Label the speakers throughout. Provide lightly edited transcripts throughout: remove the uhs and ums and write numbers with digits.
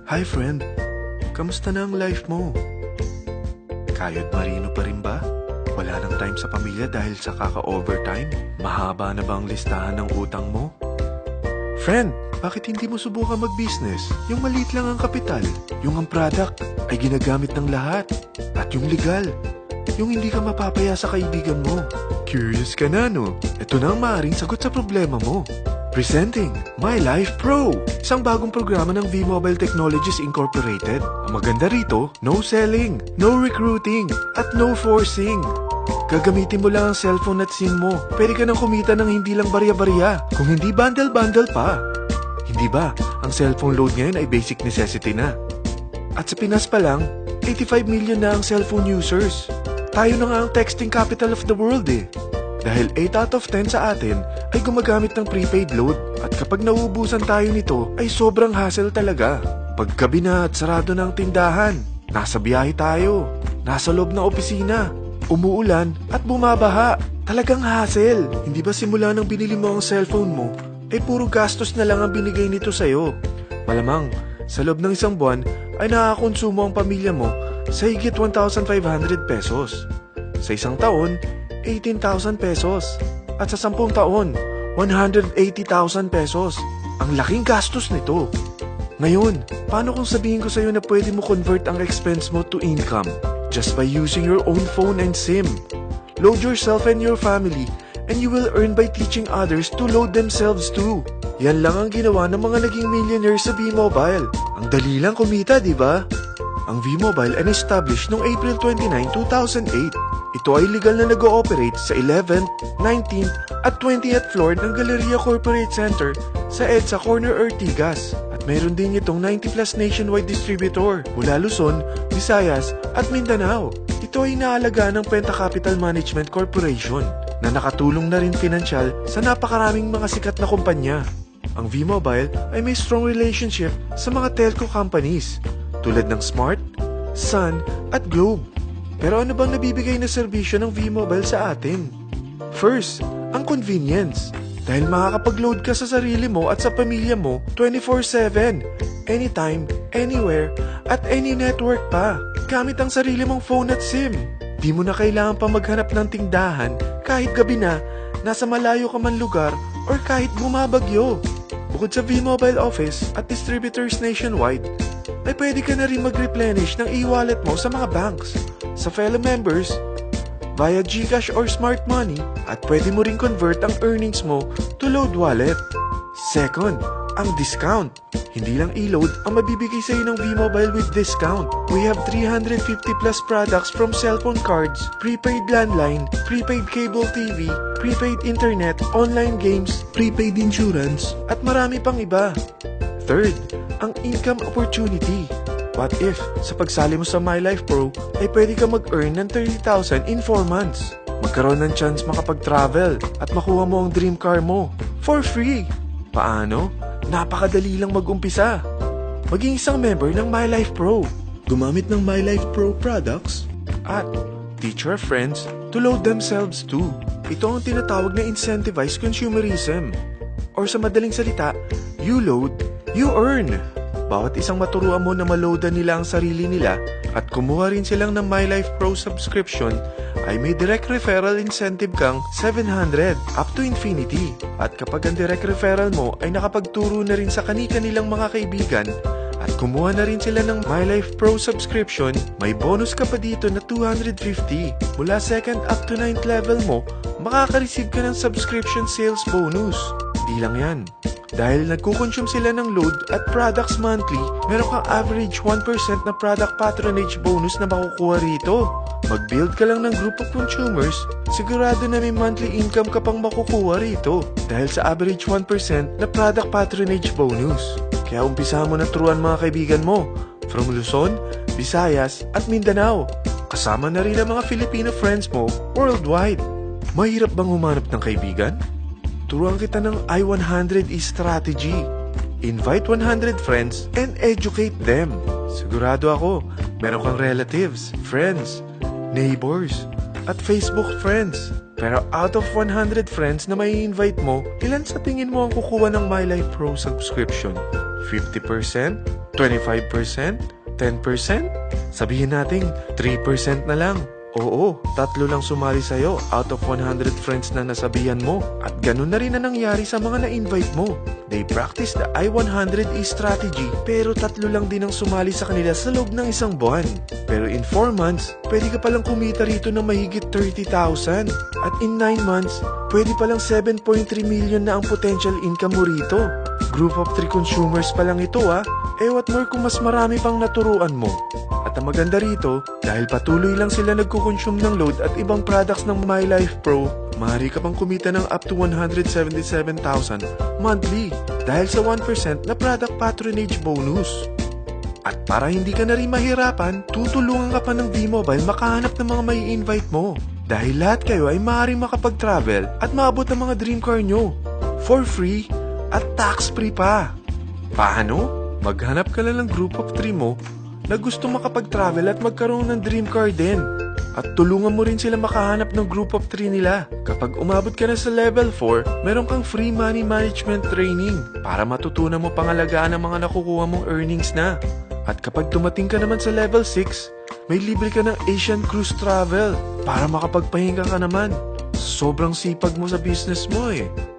Speaker 1: Hi friend, kamusta na ang life mo? Kayod marino pa rin ba? Wala nang time sa pamilya dahil sa kaka-overtime? Mahaba na ba ang listahan ng utang mo? Friend, bakit hindi mo subukan mag-business? Yung maliit lang ang kapital, yung ang product ay ginagamit ng lahat, at yung legal, yung hindi ka mapapaya sa kaibigan mo. Curious ka na, no? Ito na ang maaaring sagot sa problema mo. Presenting My Life Pro, isang bagong programa ng V-Mobile Technologies Incorporated. Ang maganda rito, no selling, no recruiting, at no forcing. Gagamitin mo lang ang cellphone at SIM mo. Pwede ka nang kumita ng hindi lang barya-barya, kung hindi bundle-bundle pa. Hindi ba, ang cellphone load ngayon ay basic necessity na. At sa Pinas pa lang, 85 million na ang cellphone users. Tayo na nga ang texting capital of the world eh. Dahil 8 out of 10 sa atin ay gumagamit ng prepaid load at kapag nauubusan tayo nito ay sobrang hassle talaga. Paggabi na at sarado na ang tindahan, nasa biyahe tayo, nasa loob ng opisina, umuulan at bumabaha. Talagang hassle. Hindi ba simula nang binili mo ang cellphone mo ay puro gastos na lang ang binigay nito sa'yo? Malamang sa loob ng isang buwan ay nakakonsumo ang pamilya mo sa higit 1,500 pesos. Sa isang taon, 18,000 pesos. At sa 10 taon, 180,000 pesos. Ang laking gastos nito. Ngayon, paano kung sabihin ko sa'yo na pwede mo convert ang expense mo to income just by using your own phone and SIM? Load yourself and your family and you will earn by teaching others to load themselves too. Yan lang ang ginawa ng mga naging millionaires sa V-Mobile. Ang dali lang kumita, di ba? Ang V-Mobile ay established noong April 29, 2008. Ito ay legal na nag-ooperate sa 11th, 19th at 20th floor ng Galleria Corporate Center sa EDSA Corner Ortigas. At mayroon din itong 90 plus nationwide distributor mula Luzon, Visayas at Mindanao. Ito ay inaalaga ng Penta Capital Management Corporation na nakatulong na rin pinansyal sa napakaraming mga sikat na kumpanya. Ang V-Mobile ay may strong relationship sa mga telco companies tulad ng Smart, Sun at Globe. Pero ano bang nabibigay na serbisyo ng V-Mobile sa atin? First, ang convenience. Dahil makakapag-load ka sa sarili mo at sa pamilya mo 24/7, anytime, anywhere, at any network pa. Gamit ang sarili mong phone at SIM. Di mo na kailangan pa maghanap ng tindahan kahit gabi na, nasa malayo ka man lugar, or kahit bumabagyo. Bukod sa V-Mobile office at distributors nationwide, ay pwede ka na rin mag-replenish ng e-wallet mo sa mga banks, sa fellow members, via GCash or Smart Money, at pwede mo rin convert ang earnings mo to load wallet. Second, ang discount. Hindi lang e-load ang mabibigay sa iyo ng V-Mobile with discount. We have 350 plus products from cellphone cards, prepaid landline, prepaid cable TV, prepaid internet, online games, prepaid insurance, at marami pang iba. Third, ang income opportunity. What if, sa pagsali mo sa My Life Pro, ay pwede ka mag-earn ng 30,000 in 4 months? Magkaroon ng chance makapag-travel at makuha mo ang dream car mo for free. Paano? Napakadali lang mag-umpisa. Maging isang member ng My Life Pro. Gumamit ng My Life Pro products at teach your friends to load themselves too. Ito ang tinatawag na incentivized consumerism. Or sa madaling salita, you load, you earn. Bawat isang maturuan mo na maloadan nila ang sarili nila at kumuha rin silang ng My Life Pro subscription ay may direct referral incentive kang 700 up to infinity. At kapag ang direct referral mo ay nakapagturo na rin sa kani-kanilang mga kaibigan at kumuha na rin sila ng My Life Pro subscription, may bonus ka pa dito na 250. Mula 2nd up to 9th level mo, makaka-receive ka ng subscription sales bonus. Di lang yan. Dahil nagkukonsume sila ng load at products monthly, meron kang average 1% na product patronage bonus na makukuha rito. Mag-build ka lang ng group of consumers, sigurado na may monthly income ka pang makukuha rito dahil sa average 1% na product patronage bonus. Kaya umpisa mo na turuan mga kaibigan mo from Luzon, Visayas at Mindanao. Kasama na rin ang mga Filipino friends mo worldwide. Mahirap bang humanap ng kaibigan? Turuan kita ng I-100 strategy. Invite 100 friends and educate them. Sigurado ako, meron kang relatives, friends, neighbors, at Facebook friends. Pero out of 100 friends na may invite mo, ilan sa tingin mo ang kukuha ng My Life Pro subscription? 50%? 25%? 10%? Sabihin natin 3% na lang. Oo, 3 lang sumali sa'yo out of 100 friends na nasabihan mo. At ganun na rin na nangyari sa mga na-invite mo. They practice the I-100E strategy pero 3 lang din ang sumali sa kanila sa loob ng isang buwan. Pero in 4 months, pwede ka palang kumita rito ng mahigit 30,000. At in 9 months, pwede palang 7.3 million na ang potential income mo rito. Group of 3 consumers pa lang ito what more kung mas marami pang naturuan mo. At ang maganda rito, dahil patuloy lang sila nagkukonsume ng load at ibang products ng MyLife Pro, maaari ka pang kumita ng up to 177,000 monthly dahil sa 1% na product patronage bonus. At para hindi ka na rin mahirapan, tutulungan ka pa ng V-Mobile makahanap ng mga may invite mo. Dahil lahat kayo ay maaaring makapag-travel at maabot ang mga dream car nyo for free at tax-free pa. Paano? Maghanap ka lang ng group of 3 mo na gusto makapag-travel at magkaroon ng dream car din. At tulungan mo rin sila makahanap ng group of 3 nila. Kapag umabot ka na sa level 4, meron kang free money management training para matutunan mo pangalagaan ang mga nakukuha mong earnings na. At kapag dumating ka naman sa level 6, may libre ka ng Asian Cruise Travel para makapagpahinga ka naman. Sobrang sipag mo sa business mo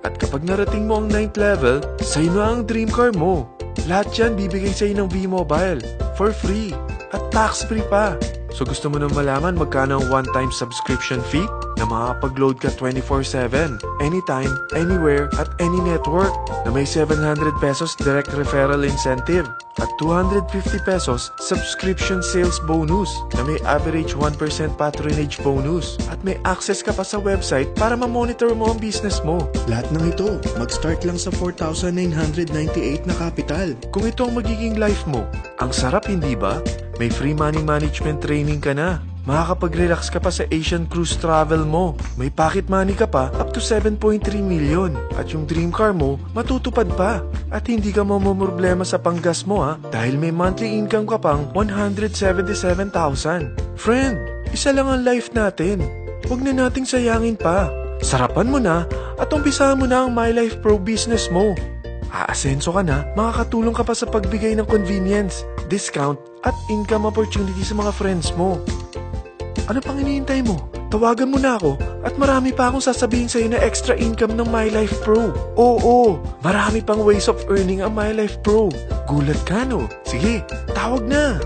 Speaker 1: At kapag narating mo ang 9th level, sa'yo na ang dream car mo. Lahat yan bibigay sa'yo ng V-Mobile for free at tax-free pa. So gusto mo nang malaman magkano ang one-time subscription fee na makakapag-load ka 24/7, anytime, anywhere, at any network na may 700 pesos direct referral incentive at 250 pesos subscription sales bonus na may average 1% patronage bonus at may access ka pa sa website para ma-monitor mo ang business mo. Lahat ng ito, mag-start lang sa 4,998 na capital. Kung ito ang magiging life mo, ang sarap hindi ba? May free money management training ka na. Makakapag-relax ka pa sa Asian Cruise Travel mo. May pocket money ka pa up to 7.3 million. At yung dream car mo, matutupad pa. At hindi ka mamumroblema sa panggas mo dahil may monthly income ka pang 177,000. Friend, isa lang ang life natin. Huwag na nating sayangin pa. Sarapan mo na at umpisahan mo na ang MyLife Pro business mo. Aasenso ka na, makakatulong ka pa sa pagbigay ng convenience, discount, at income opportunity sa mga friends mo. Ano pang hinihintay mo? Tawagan mo na ako at marami pa akong sasabihin sa'yo na extra income ng MyLife Pro. Oo, marami pang ways of earning ang MyLife Pro. Gulat ka no? Sige, tawag na!